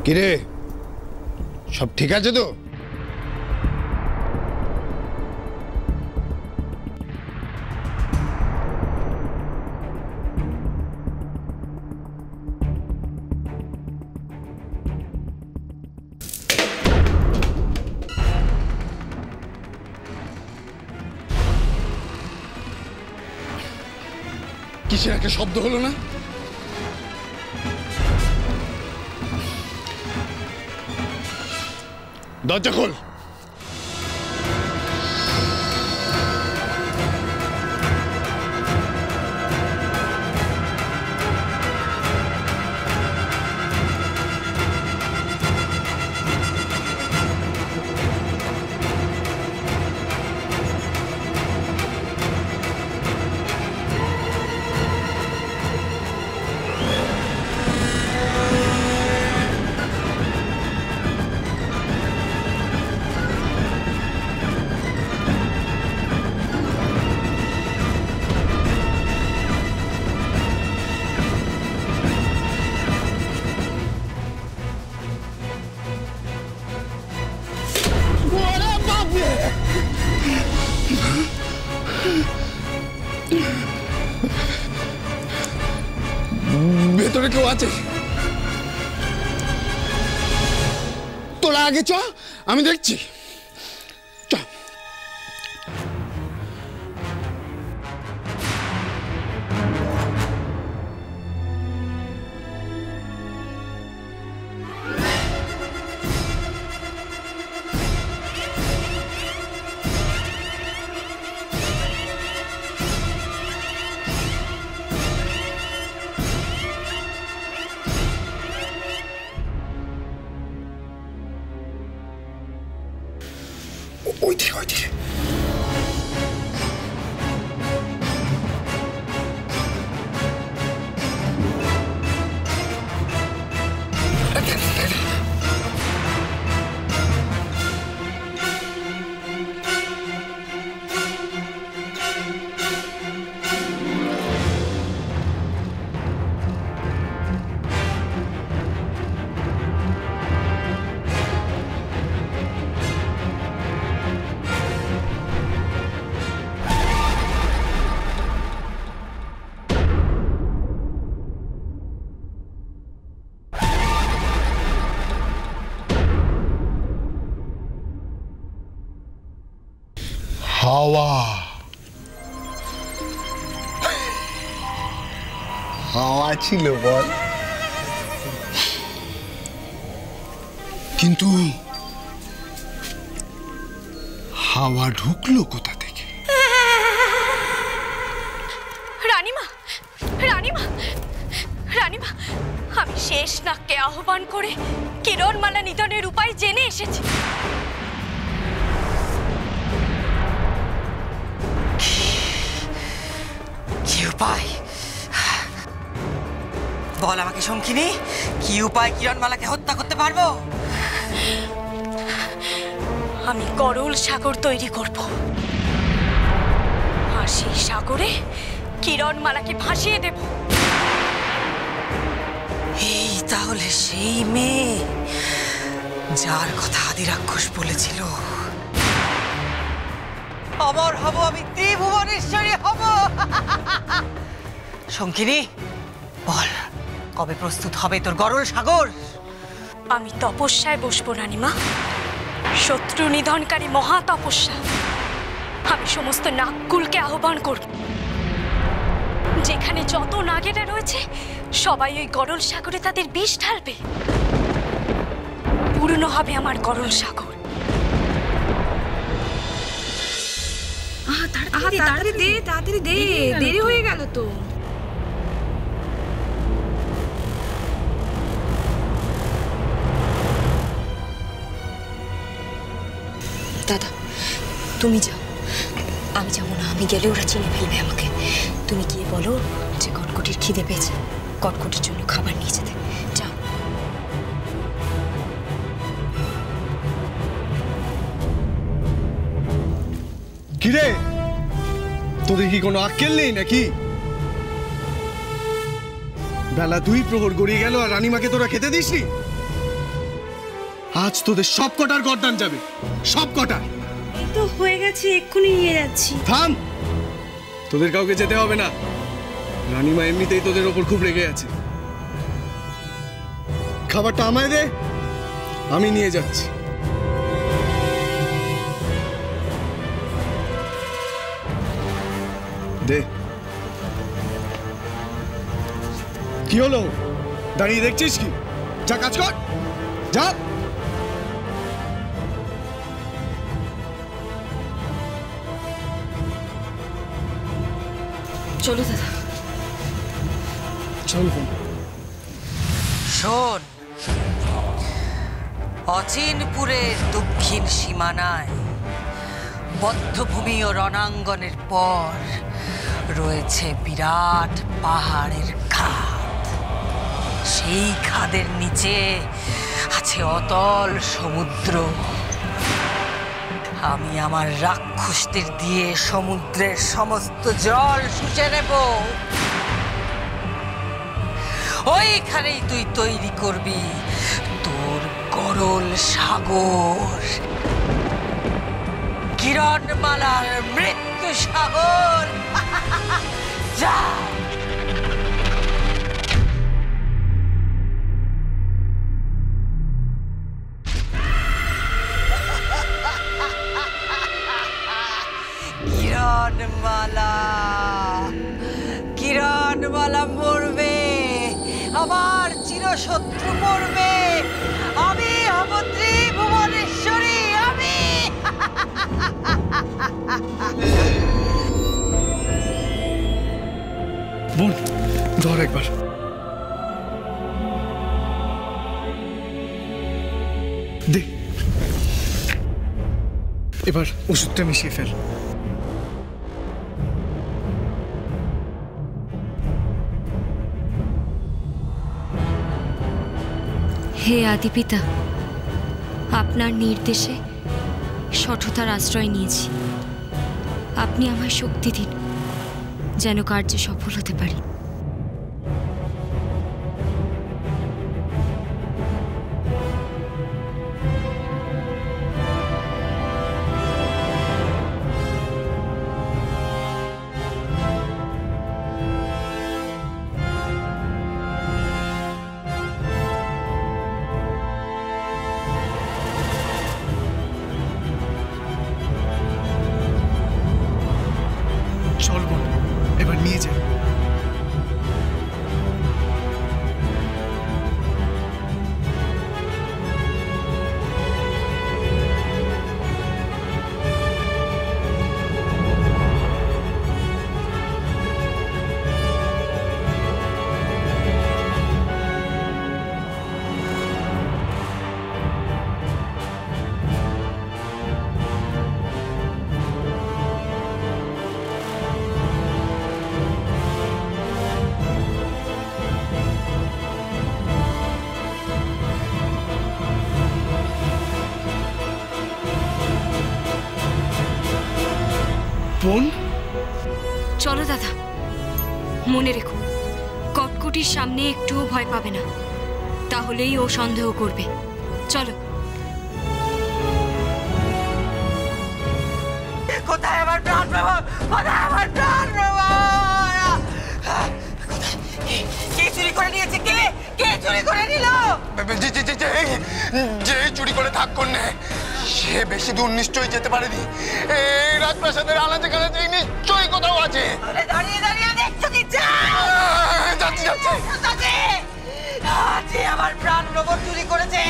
কিরে, সব ঠিক আছে তো? কিসের একটা শব্দ হলো না? দরজা খোল। ভেতরে কেউ আছে? তোরা আগে চ, আমি দেখছি। চ। ওইদিকে ওইদিকে। হাওয়া হাওয়া ছিল বল, কিন্তু হাওয়া ঢুকলো কোথা থেকে? রানীমা, রানীমা, রানীমা, আমি শেষ নাগকে আহ্বান করে কিরণমালা নিধনের উপায় জেনে এসেছি। কি উপায় বল আমাকে শঙ্খিনী, কি উপায় কিরণমালাকে হত্যা করতে পারবো? আমি গরল সাগর তৈরি করব, আর সেই সাগরে কিরণমালাকে ভাসিয়ে দেব। এই তাহলে সেই মেয়ে যার কথা আদি রাক্ষস বলেছিল, অমর হব আমি, ত্রিভুবনেশ্বরী হব। শঙ্খিনী বল, কবে প্রস্তুত হবে তোর গরল সাগর? আমি তপস্যায় বসবো রানীমা, শত্রু নিধনকারী মহা তপস্যা। আমি সমস্ত নাগকুলকে আহ্বান করব, যেখানে যত নাগেরা রয়েছে সবাই ওই গরল সাগরে তাদের বিষ ঢালবে। পূর্ণ হবে আমার গরল সাগর। তাড়াতাড়ি দে, তাড়াতাড়ি দে, দেরি হয়ে গেল তো। দাদা তুমি যাও, আমি যাবো না। আমি গেলে ওরা চিনে ফেলবে আমাকে। তুমি গিয়ে বলো যে কটকটির খিদে পেয়েছে, কটকটির জন্য খাবার নিয়ে যেতে। যাও। কিরে, তোদের কি কোনো আক্কেল নেই নাকি? বেলা 2 প্রহর গড়িয়ে গেল আর রানীমাকে তোরা খেতে দিসনি? আজ তোদের সব কটার গর্দান যাবে, সব কটার। এই তো হয়ে গেছে, এক্ষুনি নিয়ে যাচ্ছি। থাম, তোদের কাউকে যেতে হবে না। রানীমা এমনিতেই তোদের ওপর খুব রেগে আছে। খাবারটা আমায় দে, আমি নিয়ে যাচ্ছি। দে। কি হলো, দাঁড়িয়ে দেখছিস কি? যা কাজ কর, যা। চলো দাদা। চল। শোন, অচিনপুরের দক্ষিণ সীমানায় বদ্ধভূমি ও রণাঙ্গনের পর রয়েছে বিরাট পাহাড়ের খাদ। সেই খাদের নিচে আছে অতল সমুদ্র। আমি আমার রাক্ষসদের দিয়ে সমুদ্রের সমস্ত জল শুষে নেব। ওইখানেই তুই তৈরি করবি তোর গরল সাগর, কিরণমালার মৃত্যু সাগর। যা। কিরণমালা মরবে, আমার চিরশত্রু মরবে। আমি হব ত্রিভুবনেশ্বরী। আমি বোন, ধর একবার। দে, এবার ওষুধটা মিশিয়ে ফেল। হে আদিপিতা, আপনার নির্দেশে সঠতার আশ্রয় নিয়েছি। আপনি আমায় শক্তি দিন, যেন কার্যে সফল হতে পারি। চল বোন, এবার নিয়ে যাই। বোন, চলো দাদা। মনে রেখো, কটকটির সামনে একটুও ভয় পাবে না, তাহলেই ও সন্দেহ করবে। চলো। কোথায় আমার প্রাণ বাবা? কোথায় আমার প্রাণ বাবা? কে চুরি করে নিয়েছে? কে কে চুরি করে নিল? যে চুরি করে থাক করনে, সে বেশি দূর নিশ্চয়ই যেতে পারেনি। এই রাজপ্রাসাদের আনাচে কানাচে নিশ্চয়ই কোথাও আছে। দাঁড়িয়ে দাঁড়িয়ে দেখছো কি? যাচ্ছি যাচ্ছি। যে আমার প্রাণ নবর চুরি করেছে